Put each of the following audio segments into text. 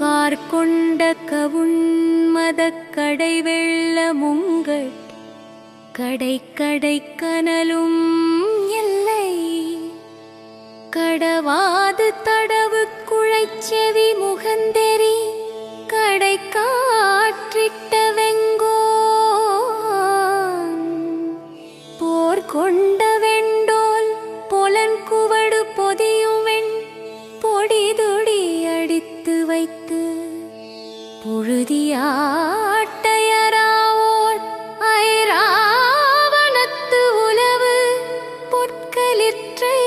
கார்கொண்ட கவுன்மதக் கடை வெள்ளமுங்கட் கடை கடை கனலும் எல்லை கடவாது தடவு குழைச்செவி முகந்தெறி கடை காற்றிட்ட வெங்கோன் போர் கொண்ட வெண்டோல் பொலன் குவடு பொதியும் வெண் பொடிதுடி அடித்து வைத்து புழுதியாட்டையராவோர் ஐராவணத்து உலவு பொற்களிற்றை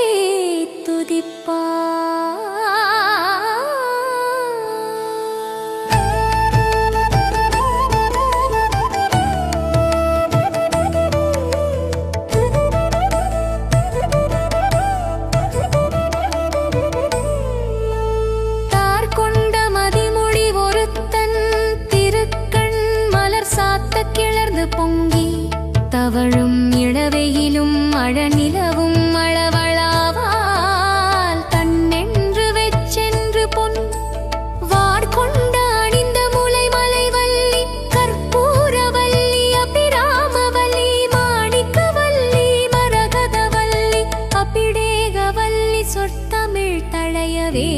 துதிப்பார். பொங்கி தவழும் இளவெயிலும் அழநிலவும் அளவளாவால் தன்னென்று வெச்சென்று பொன் வார்கொண்ட அணிந்த முலை மலைவல்லி கற்பூரவல்லி அபிராமவல்லி மாணிக்கவல்லி மரகதவல்லி அபிடேகவல்லி சொற்தமிழ் தழையவே